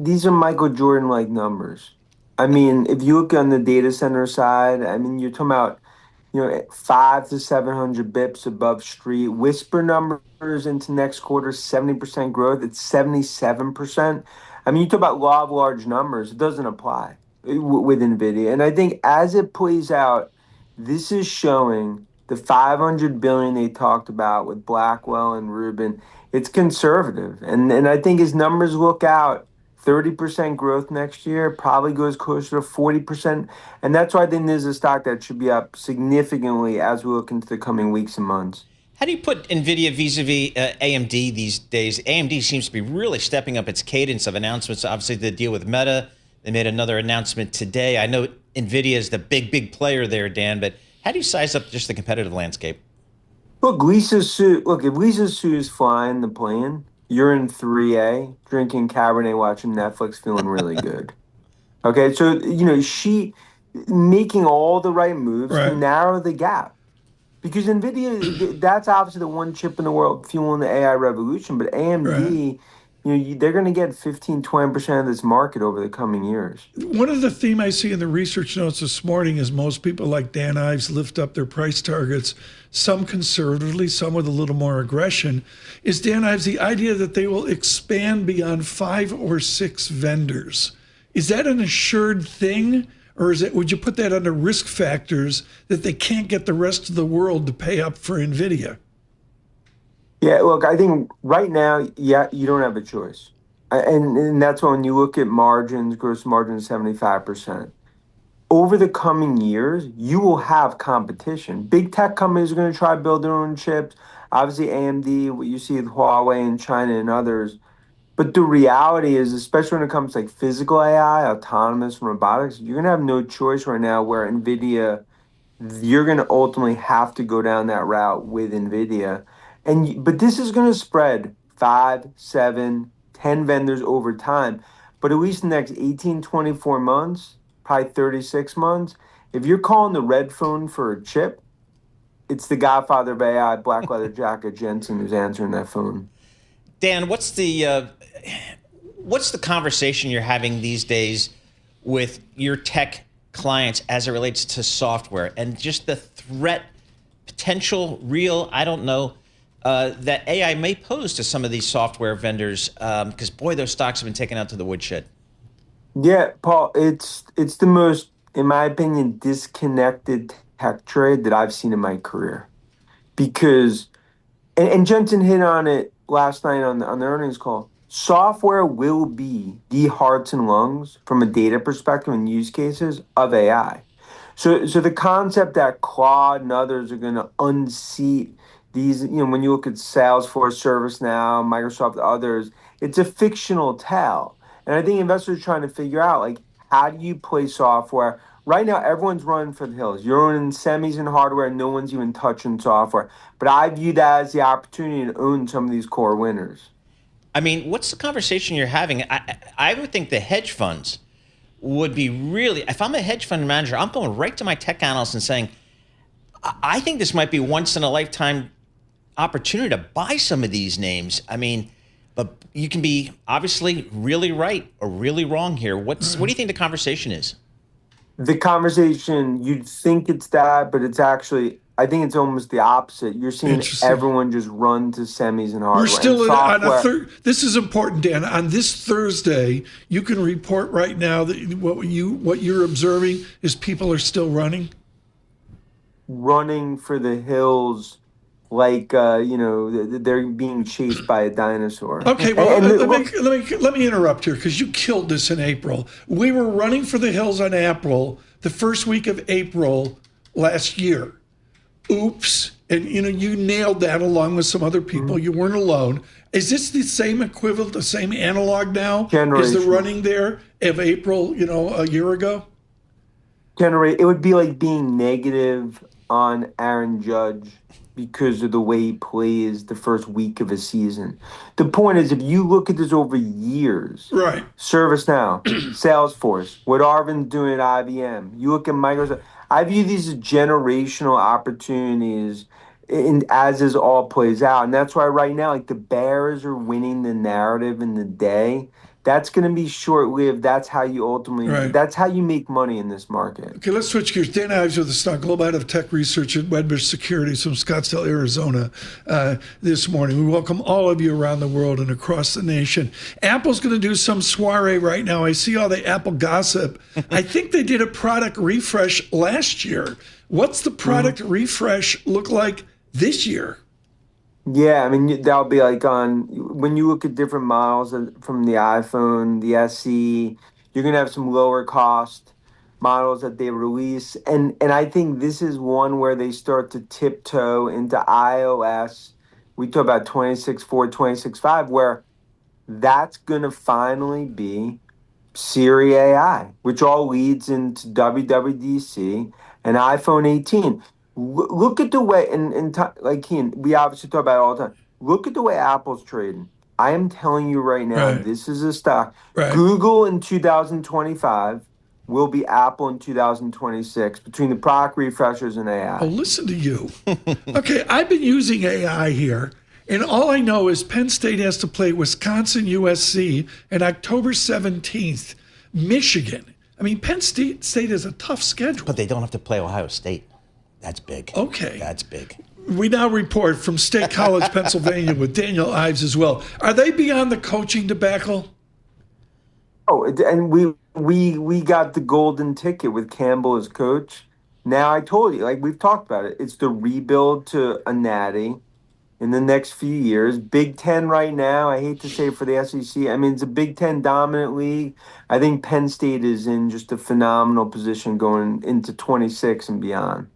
these are Michael Jordan-like numbers. I mean, if you look on the data center side, I mean, you're talking about, 5 to 700 bips above street. Whisper numbers into next quarter, 70% growth. It's 77%. I mean, you talk about law of large numbers. It doesn't apply with Nvidia. And I think as it plays out, this is showing the 500 billion they talked about with Blackwell and Rubin. It's conservative. And I think as numbers look out, 30% growth next year probably goes closer to 40%. And that's why I think there's a stock that should be up significantly as we look into the coming weeks and months. How do you put Nvidia vis-a-vis AMD these days? AMD seems to be really stepping up its cadence of announcements. Obviously, the deal with Meta, they made another announcement today. I know Nvidia is the big player there, Dan, but how do you size up just the competitive landscape? Look, if Lisa Su is flying the plane, you're in 3A, drinking Cabernet, watching Netflix, feeling really good. Okay, so she making all the right moves to Right, narrow the gap. Because Nvidia, that's obviously the one chip in the world fueling the AI revolution. But right. AMD, they're going to get 15-20% of this market over the coming years. One of the theme I see in the research notes this morning is most people like Dan Ives lift up their price targets, some conservatively, some with a little more aggression. Is Dan Ives the idea that they will expand beyond 5 or 6 vendors? Is that an assured thing? Or is it, would you put that under risk factors that they can't get the rest of the world to pay up for NVIDIA? Yeah, look, I think right now, yeah, you don't have a choice. And that's when you look at margins, gross margin 75%. Over the coming years, you will have competition. Big tech companies are going to try to build their own chips. Obviously, AMD, what you see with Huawei in China and others. But the reality is, especially when it comes to like physical AI, autonomous robotics, you're going to have no choice right now where NVIDIA, you're going to ultimately have to go down that route with NVIDIA. But this is going to spread 5, 7, 10 vendors over time. But at least the next 18, 24 months, probably 36 months, if you're calling the red phone for a chip, it's the godfather of AI, black leather jacket Jensen, who's answering that phone. Dan, what's the conversation you're having these days with your tech clients as it relates to software and just the threat, potential, real, I don't know, that AI may pose to some of these software vendors? Because boy, those stocks have been taken out to the woodshed. Yeah, Paul, it's the most, in my opinion, disconnected tech trade that I've seen in my career. Because and Jensen hit on it last night on the earnings call. Software will be the hearts and lungs from a data perspective and use cases of AI. So the concept that Claude and others are going to unseat these, when you look at Salesforce, ServiceNow, Microsoft, others, it's a fictional tale. And I think investors are trying to figure out like how do you play software? Right now, everyone's running for the hills. You're owning semis and hardware, and no one's even touching software. But I view that as the opportunity to own some of these core winners. I mean, what's the conversation you're having? I would think the hedge funds would be really, if I'm a hedge fund manager, I'm going right to my tech analyst and saying, I think this might be once in a lifetime opportunity to buy some of these names. I mean, but you can be obviously really right or really wrong here. What do you think the conversation is? The conversation, you'd think it's that, but it's actually, I think it's almost the opposite. You're seeing Interesting. everyone just run to semis and We're hardware and still on a software. third. This is important, Dan. On this Thursday, you can report right now that what you're observing is people are still running. Running for the hills like they're being chased by a dinosaur. Okay, well, And look, let me interrupt here because you killed this in April. We were running for the hills on April the first week of April last year. Oops, and you nailed that along with some other people. You weren't alone. Is this the same equivalent, the same analog now? Is the generation running there of April, a year ago? generate it would be like being negative on Aaron Judge because of the way he plays the first week of a season. The point is if you look at this over years, Right. ServiceNow, Salesforce, what Arvin's doing at IBM, you look at Microsoft, I view these as generational opportunities as this all plays out. And that's why right now, like the Bears are winning the narrative in the day That's going to be short-lived. That's how you ultimately, Right. that's how you make money in this market. Okay, let's switch gears. Dan Ives with the Stock Global Head of Tech Research at Wedbush Securities from Scottsdale, Arizona, this morning. We welcome all of you around the world and across the nation. Apple's going to do some soiree right now. I see all the Apple gossip. I think they did a product refresh last year. What's the product refresh look like this year? Yeah, I mean, that'll be like on when you look at different models from the iPhone, the SE, you're gonna have some lower cost models that they release. And I think this is one where they start to tiptoe into iOS. We talk about 26.4, 26.5, where that's gonna finally be Siri AI, which all leads into WWDC and iPhone 18. Look at the way, like Keen, we obviously talk about it all the time. Look at the way Apple's trading. I am telling you right now, Right, this is a stock. right. Google in 2025 will be Apple in 2026 between the product refreshers and Oh, AI. listen to you. Okay, I've been using AI here, and all I know is Penn State has to play Wisconsin USC and October 17th, Michigan. I mean, Penn State has a tough schedule. But they don't have to play Ohio State. That's big. Okay. That's big. We now report from State College, Pennsylvania, with Daniel Ives as well. Are they beyond the coaching debacle? Oh, and we got the golden ticket with Campbell as coach. Now I told you, like we've talked about it, it's the rebuild to a natty in the next few years. Big Ten right now, I hate to say it for the SEC. I mean, it's a Big Ten dominant league. I think Penn State is in just a phenomenal position going into 26 and beyond.